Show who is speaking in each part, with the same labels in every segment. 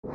Speaker 1: काय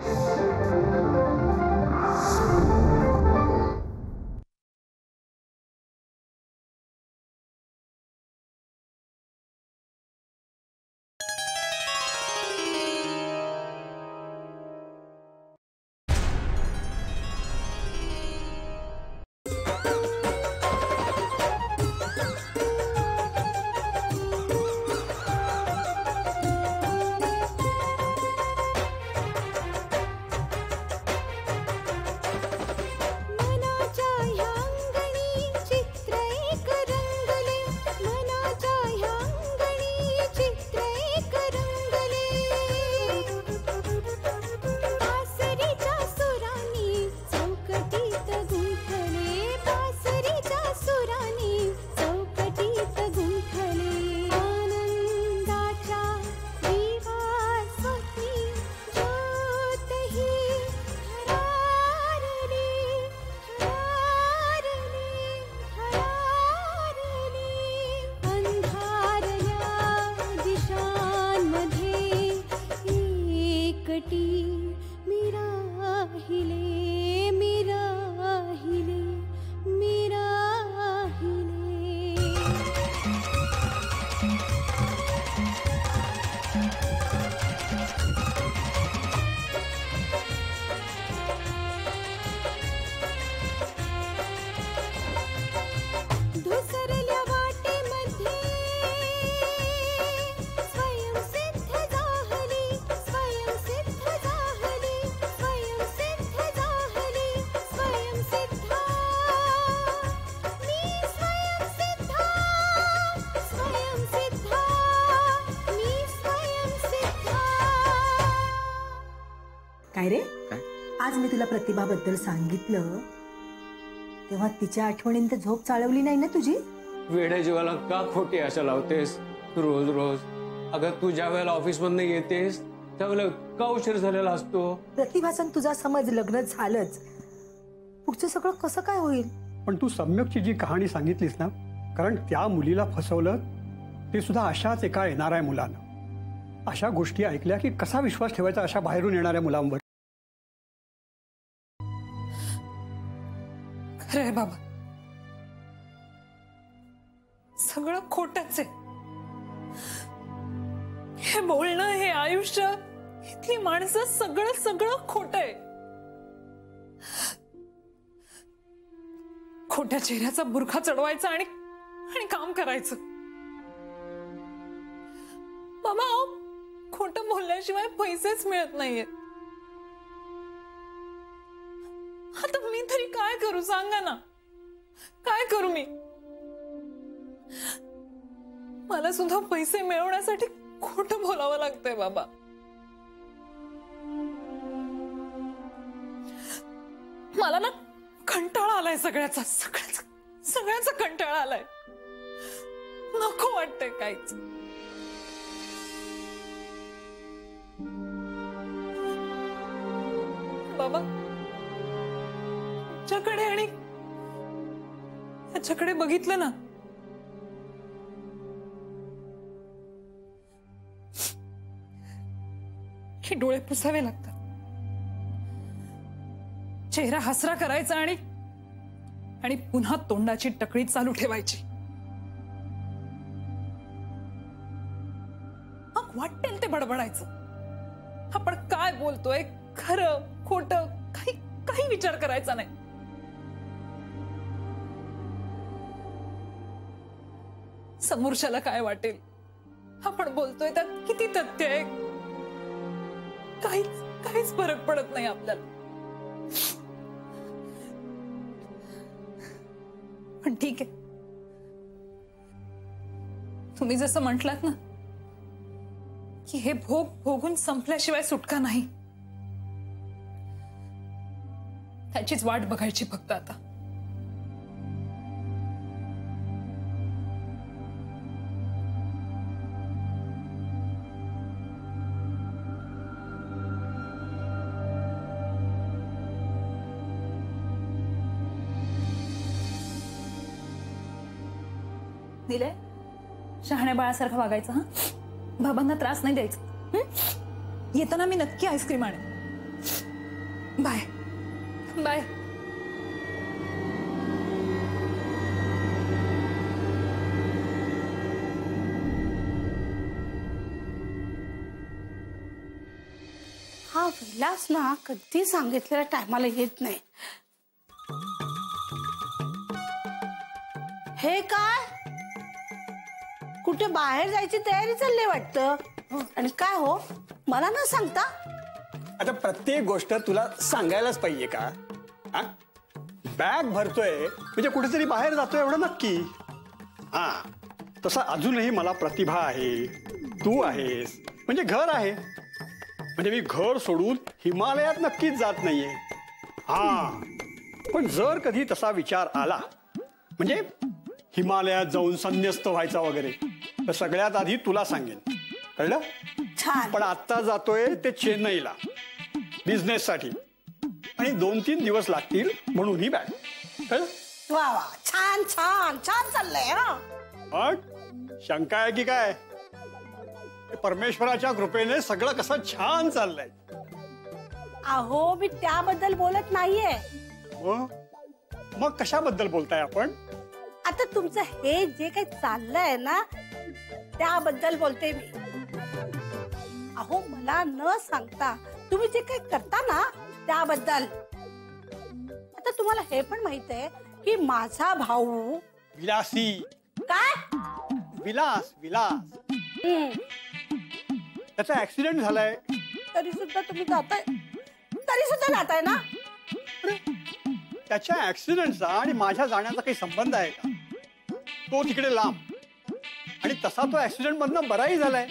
Speaker 1: रे? आज मी तुला प्रतिभाबद्दल सांगितलं तेव्हा तिच्या आठवणींत झोप चालवली नाही ना तुझी?
Speaker 2: वेड्या जीवाला का खोटी आशा लावतेस रोज रोज? अगं तू ज्या वेळेला ऑफिस मधून येतेस त्यावेळेला का उशीर झालेला असतो?
Speaker 1: प्रतिभासन तुझा समज लग्न झालंच, पुढचं सगळं कसं काय होईल?
Speaker 3: पण तू सम्यकची जी कहाणी सांगितलीस ना, कारण त्या मुलीला फसवलं ते सुद्धा अशाच एका येणाऱ्या मुलानं. अशा गोष्टी ऐकल्या की कसा विश्वास ठेवायचा अशा बाहेरून येणाऱ्या मुलांवर?
Speaker 4: खरंय बाबा, सगळं खोटच आहे. हे बोलणं, हे आयुष्य, इथली माणसं, सगळं सगळं खोटं आहे. खोट्या चेहऱ्याचा बुरखा चढवायचा आणि काम करायचं. बाबा खोटं बोलल्याशिवाय पैसेच मिळत नाहीयेत. आता मी तरी काय करू सांगा ना, काय करू मी? मला सुद्धा पैसे मिळवण्यासाठी खोटं बोलावं लागतंय बाबा. मला ना कंटाळा आलाय सगळ्याचा, सगळ्याचा कंटाळा आलाय. नको वाटतंय काहीच. बाबा तुमच्याकडे आणि याच्याकडे बघितलं ना, की डोळे पुसावे लागतात. चेहरा हसरा करायचा आणि पुन्हा तोंडाची टकळी चालू ठेवायची. मग वाटेल ते बडबडायचं. आपण काय बोलतोय, खरं खोटं, काही विचार करायचा नाही. समोरच्याला काय वाटेल, आपण बोलतोय त्यात किती तथ्य आहे, काहीच फरक पडत नाही आपल्याला. पण ठीक आहे, तुम्ही जसं म्हटलात ना की हे भोगून संपल्याशिवाय सुटका नाही, त्याचीच वाट बघायची फक्त आता. दिले शहाण्या बाळासारखं वागायचं. हा, बाबांना त्रास नाही द्यायचा. येताना मी नक्की आईस्क्रीम आणेन. Bye bye.
Speaker 5: हा विलास ना कधी सांगितलेल्या टायमाला येत नाही. हे काय कुठे बाहेर जायची तयारी चालली वाटतं. आणि काय हो मला न सांगता.
Speaker 3: आता प्रत्येक गोष्ट तुला सांगायलाच पाहिजे का? हा, बॅग भरतोय म्हणजे कुठेतरी बाहेर जातोय एवढं नक्की. हा, तसं अजूनही मला प्रतिभा आहे, तू आहेस, म्हणजे घर आहे. म्हणजे मी घर सोडून हिमालयात नक्कीच जात नाहीये. हा, पण जर कधी तसा विचार आला म्हणजे हिमालयात जाऊन संन्यस्त व्हायचा वगैरे, तर सगळ्यात आधी तुला सांगेन, कळलं?
Speaker 5: छान.
Speaker 3: पण आत्ता जातोय ते चेन्नईला बिझनेससाठी आणि 2-3 दिवस लागतील म्हणून ही बॅग. कळलं?
Speaker 5: वा वा, छान छान छान चाललंय. हा,
Speaker 3: पण शंका आहे की काय? परमेश्वराच्या कृपेने सगळं कसं छान चाललंय.
Speaker 5: अहो मी त्याबद्दल बोलत नाहीये.
Speaker 3: मग कशाबद्दल बोलताय आपण?
Speaker 5: आता तुमचं हे जे काही चाललंय ना त्याबद्दल बोलते मी. अहो मला न सांगता तुम्ही जे काही करता ना त्याबद्दल. आता तुम्हाला हे पण माहित आहे की माझा भाऊ
Speaker 3: विलासी.
Speaker 5: काय
Speaker 3: विलास विलास त्याचा ऍक्सिडेंट झालाय.
Speaker 5: तरी सुद्धा तुम्ही जाताय, तरी सुद्धा जाताय ना.
Speaker 3: त्याच्या ऍक्सिडेंटचा आणि माझ्या जाण्याचा काही संबंध आहे का? तो तिकडे लांब आणि तसा तो ऍक्सिडेंट मधनं बराही झालाय,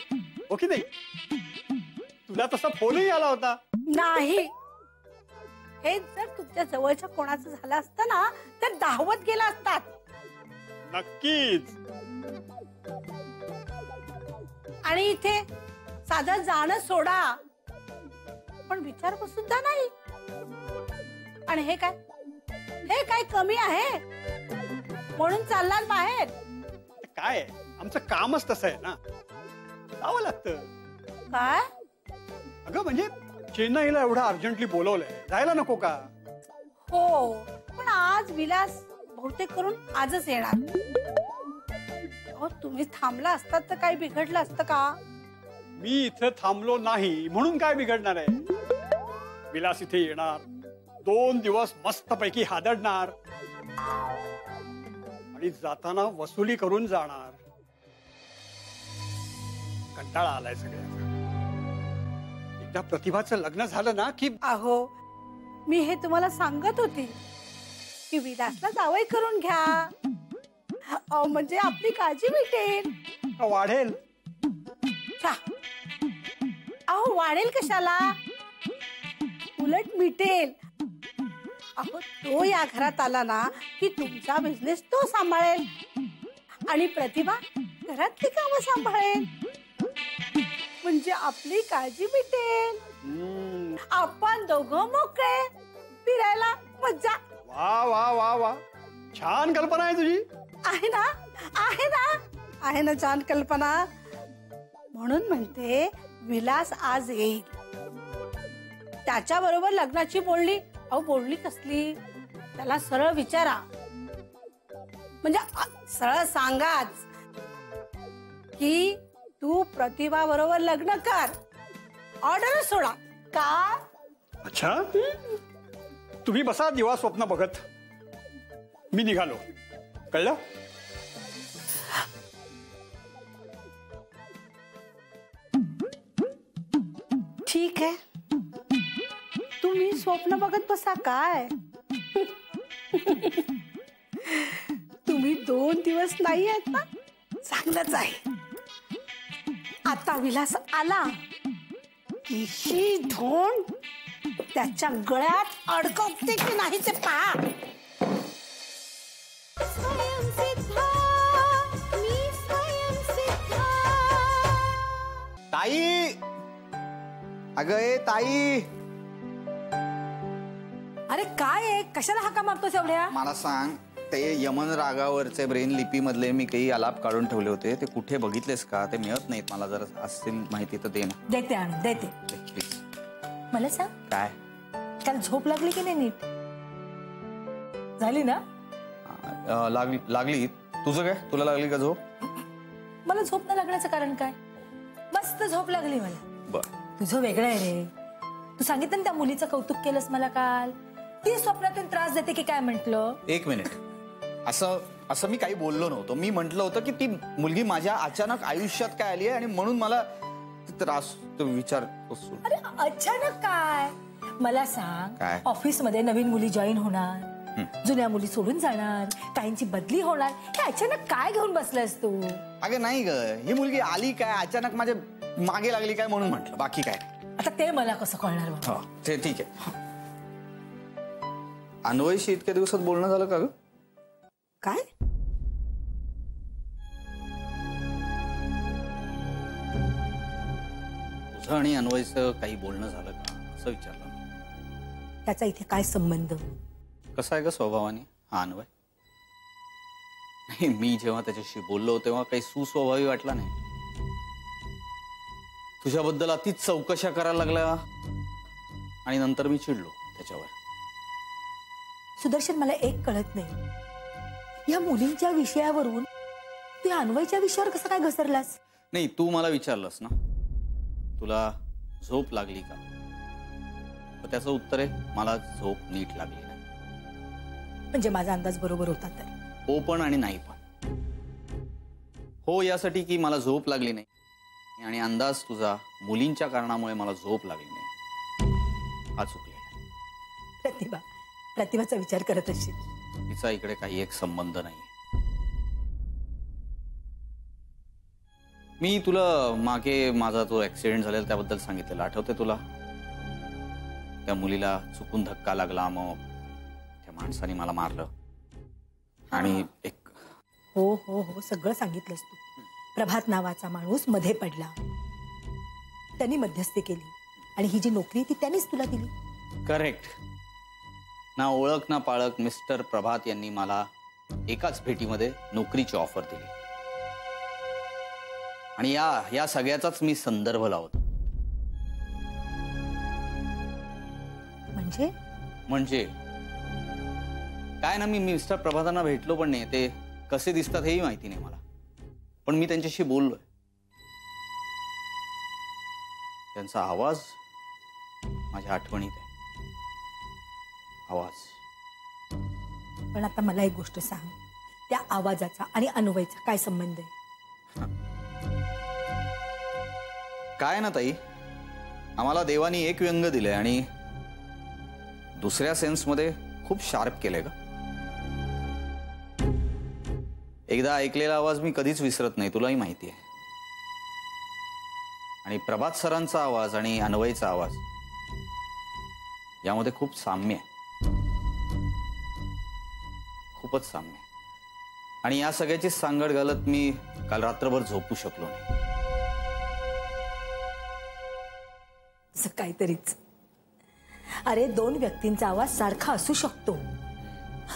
Speaker 3: हो की नाही? तुला तसा फोनही आला होता.
Speaker 5: नाही, हे जर तुमच्या जवळच्या कोणाचं झालं असतं ना तर धावत गेला असतात.
Speaker 3: नक्कीच.
Speaker 5: आणि इथे साधं जाणं सोडा पण विचार सुद्धा नाही. आणि हे काय कमी आहे म्हणून चालला बाहेर?
Speaker 3: काय आहे, आमचं कामच तसं आहे ना, जावं लागतं.
Speaker 5: काय?
Speaker 3: अगं म्हणजे चेन्नईला एवढं अर्जंटली बोलवलंय, जायला नको का?
Speaker 5: हो, पण आज विलास बहुतेक करून आजच येणार. अहो तुम्ही थांबला असतात तर काही बिघडलं असतं का?
Speaker 3: मी इथं थांबलो नाही म्हणून काय बिघडणार आहे? विलास इथे येणार, 2 दिवस मस्तपैकी हादडणार आणि जाताना वसुली करून जाणार. कंटाळा आलाय सगळ्याचा. एकदा प्रतिभाचं लग्न झालं ना की.
Speaker 5: अहो मी हे तुम्हाला सांगत होती की विलासला जावई करून घ्या. अहो म्हणजे आपली काळजी मिटेल.
Speaker 3: वाढेल.
Speaker 5: अहो वाढेल कशाला, उलट मिटेल. अहो तो या घरात आला ना की तुमचा बिझनेस तो सांभाळेल आणि प्रतिभा घरातली कामं सांभाळेल. म्हणजे आपली काळजी मिटेल. आपण दोघं मोकळे फिरायला मज्जा.
Speaker 3: वा वा वा वा, छान कल्पना आहे तुझी.
Speaker 5: आहे ना, आहे ना, आहे ना छान कल्पना. म्हणून म्हणते विलास आज येईल. त्याच्या बरोबर लग्नाची बोलणी. अहो बोलणी कसली, त्याला सरळ विचारा. म्हणजे सरळ सांगाच की तू प्रतिभा बरोबर लग्न कर. ऑर्डर सोडा का?
Speaker 3: अच्छा, तुम्ही बसा दिवा स्वप्न बघत, मी निघालो. कळलं?
Speaker 5: ठीक आहे, तुम्ही स्वप्न बघत बसा काय. तुम्ही 2 दिवस नाही आहेत ना, चांगलंच आहे. आता विलास आला की ही धोंड त्याच्या गळ्यात अडकवते की नाही ते पहा.
Speaker 6: ताई, अगं ए ताई.
Speaker 1: अरे काय आहे, कशाला हाका मारतोस एवढ्या?
Speaker 6: मला सांग, ते यमन रागावरचे ब्रेन लिपी मधले मी काही आलाप काढून ठेवले होते, ते कुठे बघितलेस का? ते मिळत नाहीत मला, जर असतील माहिती तर दे ना.
Speaker 1: देते आणि देते.
Speaker 6: प्लीज.
Speaker 1: मला सांग,
Speaker 6: काय
Speaker 1: काल झोप लागली की नाही नीट? झाली ना?
Speaker 6: लागली. तुझं काय, तुला लागली का झोप?
Speaker 1: मला झोप न लागण्याचं कारण काय? मस्त झोप लागली मला.
Speaker 6: बर.
Speaker 1: तुझं वेगळं आहे रे. तू सांगितलं ना त्या मुलीचं कौतुक केलंस मला काल. ती स्वप्नातून त्रास देते की काय म्हंटल?
Speaker 6: एक मिनिट. असं मी काही बोललो नव्हतो. मी म्हटलं होतं की ती मुलगी माझ्या अचानक आयुष्यात काय आली आहे आणि म्हणून मला त्रास विचार.
Speaker 1: अरे अचानक काय? मला सांग.
Speaker 6: काय?
Speaker 1: ऑफिस मध्ये नवीन मुली जॉईन होणार, जुन्या मुली सोडून जाणार, काहींची बदली होणार, हे अचानक काय घेऊन बसलास तू?
Speaker 6: अगं नाही ग, ही मुलगी आली काय अचानक माझ्या मागे लागली काय म्हणून म्हटलं, बाकी काय.
Speaker 1: आता ते मला कसं कळणार बाबा?
Speaker 6: हा ते ठीक आहे. अन्वयशी इतक्या दिवसात बोलणं झालं का ग?
Speaker 1: काय?
Speaker 6: तुझं आणि अन्वयचं काही बोलणं झालं का असं विचारलं.
Speaker 1: त्याचा इथे काय संबंध?
Speaker 6: कसा आहे ग स्वभावाने हा अन्वय? नाही, मी जेव्हा त्याच्याशी बोललो तेव्हा काही सुस्वभावी वाटला नाही. तुझ्याबद्दल अतिच चौकशा करायला लागल्या आणि नंतर मी चिडलो त्याच्यावर.
Speaker 1: सुदर्शन, मला एक कळत नाही, या मुलींच्या विषयावरून तू अन्वयच्या विषयावर कसं काय घसरलास?
Speaker 6: नाही, तू मला विचारलंस ना तुला झोप लागली का, तर त्याचं उत्तर आहे मला झोप नीट लागली नाही.
Speaker 1: म्हणजे माझा अंदाज बरोबर होता तर?
Speaker 6: हो पण आणि नाही पण. हो यासाठी की मला झोप लागली नाही, आणि अंदाज तुझा मुलींच्या कारणामुळे मला झोप लागली नाही हा चुकलेला.
Speaker 1: प्रतिभाचा विचार करत असशील.
Speaker 6: तिचा इकडे काही एक संबंध नाही. मी तुला मागे माझा तो ऍक्सिडेंट झालेला त्याबद्दल सांगितलेलं आठवते तुला? त्या मुलीला चुकून धक्का लागला, मग त्या माणसाने मला मारलं आणि एक.
Speaker 1: हो हो हो, सगळं सांगितलंस तू. प्रभात नावाचा माणूस मध्ये पडला, त्यांनी मध्यस्थी केली आणि ही जी नोकरी ती त्यांनीच तुला दिली.
Speaker 6: करेक्ट. ना ओळख ना पाळख मिस्टर प्रभात यांनी मला एकाच भेटीमध्ये नोकरीची ऑफर दिली आणि या सगळ्याचाच मी संदर्भ लावतो. म्हणजे काय ना, मी मिस्टर प्रभातांना भेटलो पण नाही. ते कसे दिसतात हेही माहिती नाही मला, पण मी त्यांच्याशी बोललोय. त्यांचा आवाज माझ्या आठवणीत आहे. आवाज.
Speaker 1: पण आता मला एक गोष्ट सांग, त्या आवाजाचा आणि अन्वयचा काय संबंध आहे?
Speaker 6: काय ना ताई, आम्हाला देवानी एक व्यंग दिलंय आणि दुसऱ्या सेन्समध्ये खूप शार्प केलंय का. एकदा ऐकलेला आवाज मी कधीच विसरत नाही, तुलाही माहिती आहे. आणि प्रभात सरांचा आवाज आणि अन्वयचा आवाज यामध्ये खूप साम्य आहे, खूपच साम्य. आणि या सगळ्याची सांगड घालत मी काल रात्रभर झोपू शकलो नाही.
Speaker 1: असं काहीतरीच. अरे, दोन व्यक्तींचा आवाज सारखा असू शकतो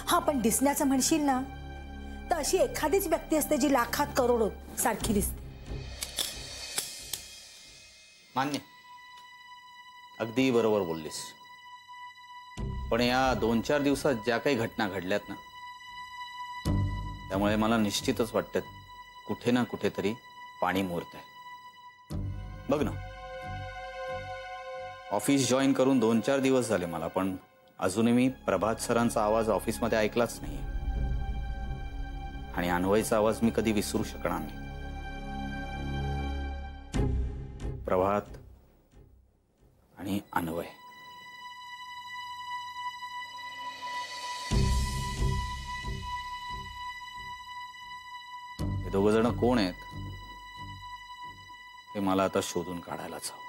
Speaker 1: हा, पण दिसण्याचं म्हणशील ना तर अशी एखादीच व्यक्ती असते जी लाखात करोडोत सारखी दिसते.
Speaker 6: मान्य, अगदी बरोबर बोललीस. पण या 2-4 दिवसात ज्या काही घटना घडल्यात ना, त्यामुळे मला निश्चितच वाटतं कुठे ना कुठेतरी पाणी मुरत आहे. बघ ना, ऑफिस जॉईन करून 2-4 दिवस झाले मला, पण अजूनही मी प्रभात सरांचा आवाज ऑफिसमध्ये ऐकलाच नाही. आणि अन्वयचा आवाज मी कधी विसरू शकणार नाही. प्रभात आणि अन्वय. हे दोघ जण कोण आहेत हे मला आता शोधून काढायलाच हवं.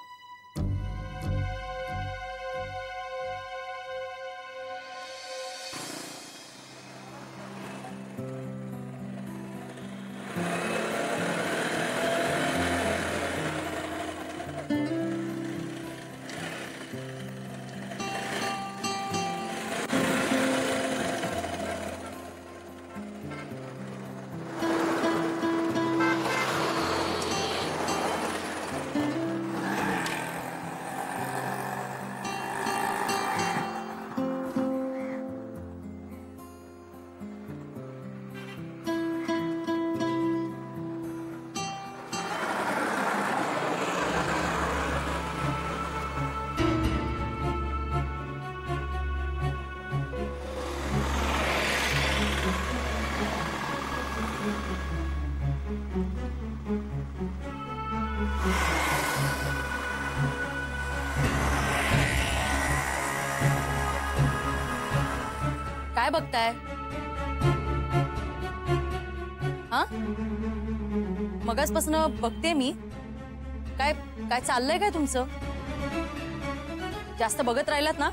Speaker 7: काय बघताय? हा, मगाचपासून बघते मी. काय काय चाललंय काय तुमचं? जास्त बघत राहिलात ना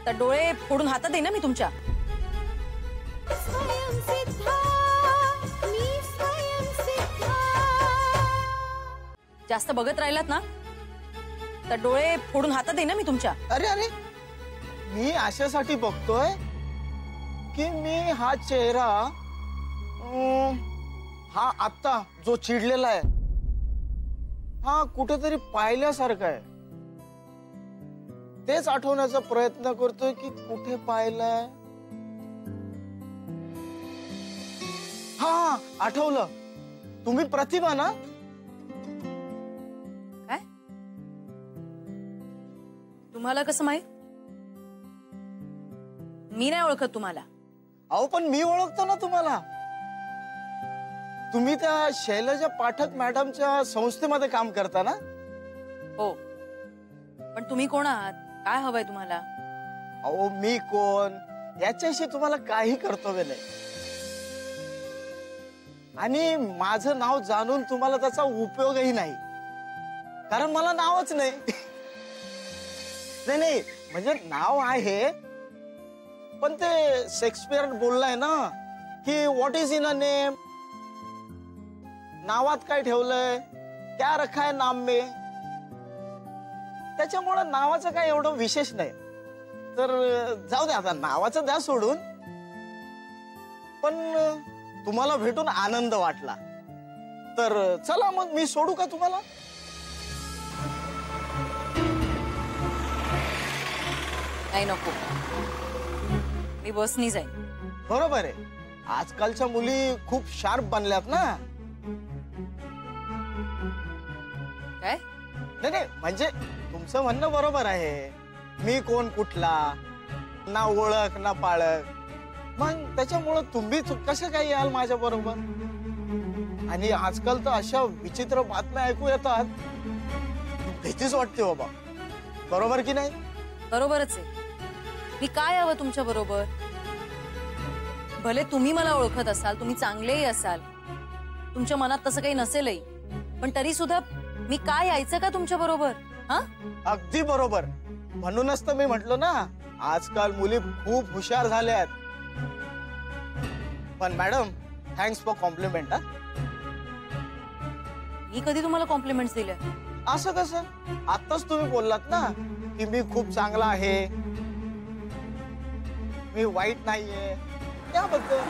Speaker 7: तर डोळे फोडून हातात येईन ना मी तुमच्या. जास्त बघत राहिलात ना तर डोळे फोडून हातात येईन ना मी तुमच्या.
Speaker 8: अरे अरे, मी अशासाठी बघतोय की मी हा चेहरा हा आता जो चिडलेला आहे हा कुठेतरी पाहिल्यासारखा आहे. तेच आठवण्याचा प्रयत्न करतोय की कुठे पाहिलाय. हा, आठवलं. तुम्ही प्रतिभा ना?
Speaker 7: काय? तुम्हाला कसं माहित? मी नाही ओळखत तुम्हाला.
Speaker 8: अहो पण मी ओळखतो ना तुम्हाला. तुम्ही त्या शैलजा पाठक मॅडमच्या संस्थेमध्ये काम करता ना?
Speaker 7: हो, पण तुम्ही कोण आहात? काय हवंय तुम्हाला?
Speaker 8: अहो मी कोण याच्याशी तुम्हाला काही कर्तव्य नाही. आणि माझं नाव जाणून तुम्हाला त्याचा उपयोगही नाही, कारण मला नावच नाही. नाही नाही, म्हणजे नाव आहे पण ते शेक्सपियर बोललाय ना की what is in a name. नावात काय ठेवलंय, क्या रखा है नाम में. त्याच्यामुळे नावाचं काय एवढं विशेष नाही. तर जाऊ दे आता, नावाचं द्या सोडून. पण तुम्हाला भेटून आनंद वाटला तर चला मग मी सोडू का तुम्हाला?
Speaker 7: नाही, नको. मी बसनी जाईन.
Speaker 8: बरोबर आहे. आजकालच्या मुली खूप शार्प बनल्यात ना.
Speaker 7: काय?
Speaker 8: नाही नाही, म्हणजे तुमचं म्हणणं बरोबर आहे. मी कोण कुठला, ना ओळख ना पाळख. मग त्याच्यामुळं तुम्ही कसं काय याल माझ्या बरोबर. आणि आजकाल तर अशा विचित्र बातम्या ऐकू येतात, भीतीच वाटते बाबा. बरोबर की नाही?
Speaker 7: बरोबरच आहे. मी काय हवं तुमच्या बरोबर? भले तुम्ही मला ओळखत असाल, तुम्ही चांगलेही असाल, तुमच्या मनात तसं काही नसेलही, पण तरी सुद्धा मी काय यायचं का तुमच्या बरोबर? हा,
Speaker 8: अगदी बरोबर. म्हणूनच तर मी म्हटलो ना, आजकाल मुली खूप हुशार झाल्यात. पण मॅडम, थँक्स फॉर कॉम्प्लिमेंट.
Speaker 7: मी कधी तुम्हाला कॉम्प्लिमेंट्स दिल्या?
Speaker 8: असं कसं? आताच तुम्ही बोललात ना की मी खूप चांगला आहे, मी वाईट नाहीये, त्याबद्दल.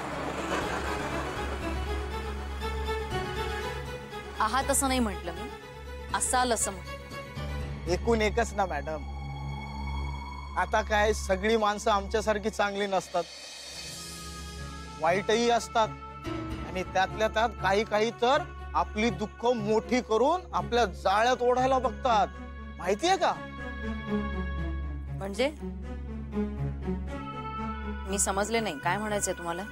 Speaker 7: आहात असं नाही म्हटलं मी, असाल असं म्हटलं.
Speaker 8: एकूण एकच ना मॅडम. आता काय सगळी माणसं आमच्यासारखी चांगली नसतात, वाईटही असतात. आणि त्यातल्या त्यात काही काही तर आपली दुःख मोठी करून आपल्या जाळ्यात ओढायला बघतात, माहितीये का?
Speaker 7: म्हणजे मी समजले नाही, काय म्हणायचंय तुम्हाला?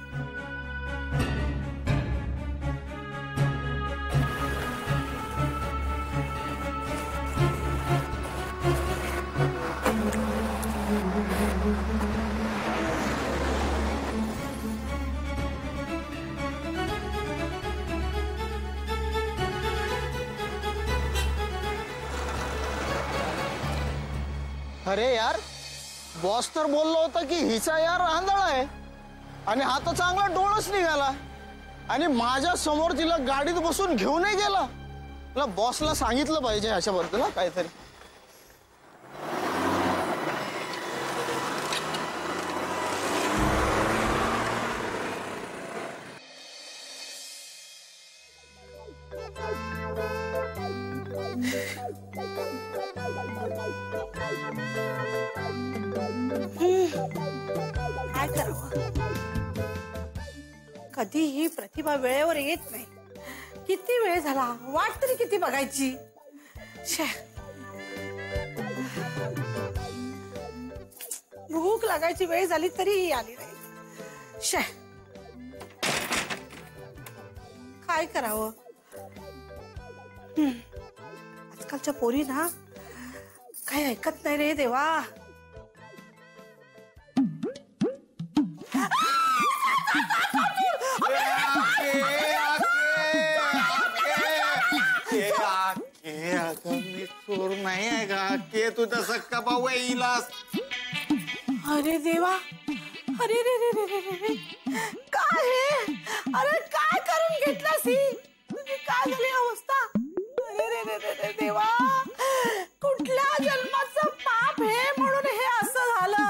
Speaker 8: अरे यार, बॉस तर बोललो होता की हिचा यार आंधळा आहे, आणि हा तर चांगला डोळच निघाला. आणि माझ्या समोर तिला गाडीत बसून घेऊनही गेला. मला बॉसला सांगितलं पाहिजे अशाबद्दल ना काहीतरी.
Speaker 5: काय करावं? कधीही प्रतिभा वेळेवर येत नाही. किती वेळ झाला, वाट तरी किती बघायची. भूक लागायची वेळ झाली तरी आली नाही. काय करावं? आजकालच्या पोरी ना काही ऐकत नाही रे देवा.
Speaker 8: मी चोर नाही आहे का के तुझा सक्का भाऊ येईलास.
Speaker 5: अरे देवा, अरे रे रे रे रे रे रे, काय हे? अरे काय करून घेतलास ही? तुझी काय झाली अवस्था? अरे रे रे रे रे देवा, कुठल्या जन्माचं पाप हे म्हणून हे असं झालं?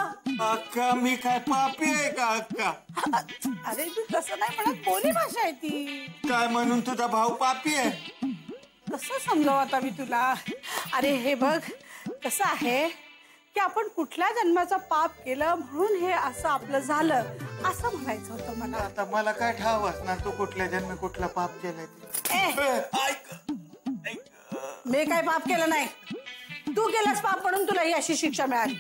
Speaker 8: अक्का मी काय पापी आहे का अक्का?
Speaker 5: अरे तू तसं नाही म्हणत, बोली भाषा आहे ती.
Speaker 8: काय म्हणून तुझा भाऊ पापी आहे?
Speaker 5: कसं समजावं आता मी तुला? अरे हे बघ कसं आहे की आपण कुठल्या जन्माचं पाप केलं म्हणून हे असं आपलं झालं असं म्हणायचं होतं मला.
Speaker 8: आता मला काय ठाव असणार तू कुठल्या जन्मी कुठला पाप केलाय ते?
Speaker 5: मी काय पाप केलं नाही, तू केलंस पाप म्हणून तुला ही अशी शिक्षा मिळाली.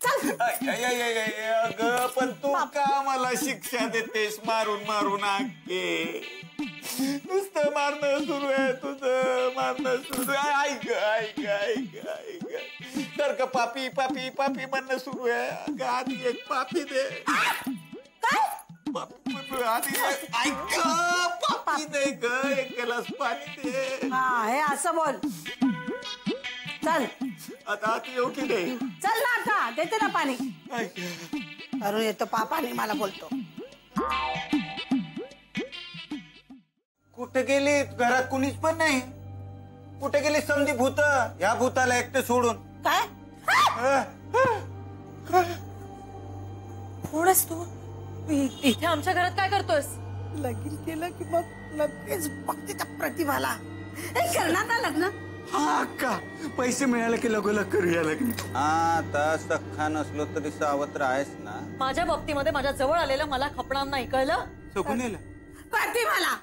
Speaker 5: चल.
Speaker 8: अगं पण तू का मला शिक्षा देतेस मारून मारून आके? नुसतं मारणं सुरू आहे तुझं, मारणं सुरू आहे. ऐक ऐक ऐक ऐक तर का पापी पापी पापी म्हणणं सुरू आहे. अगं आधी एक पापी दे. आधी ऐक पापी दे ग, एक ग्लास पाणी दे.
Speaker 5: हा हे असं बोल. चल
Speaker 8: आता आधी येऊ की नाही?
Speaker 5: चल ना, आता देते ना पाणी.
Speaker 8: ऐक
Speaker 5: अरे येतो पापाने मला बोलतो.
Speaker 8: कुठे गेली? घरात कुणीच पण नाही. कुठे गेली समधी भूत? या भूताला एकटे सोडून.
Speaker 5: काय
Speaker 7: कोणस तू? इथे आमच्या घरात काय करतोयस?
Speaker 5: लगीन केलं की मग लगेच बघते त्या प्रतिभाला. हे करणार ना लग्न?
Speaker 3: हा अक्का, पैसे मिळाले की लगोलग करूया लग्न.
Speaker 6: हा आता सख्खा नसलो तरी सावत्र आहेस ना.
Speaker 7: माझ्या बाबतीमध्ये माझ्या जवळ आलेलं मला खपणार नाही, कळलं?
Speaker 8: सगुनेला
Speaker 5: प्रतिभाला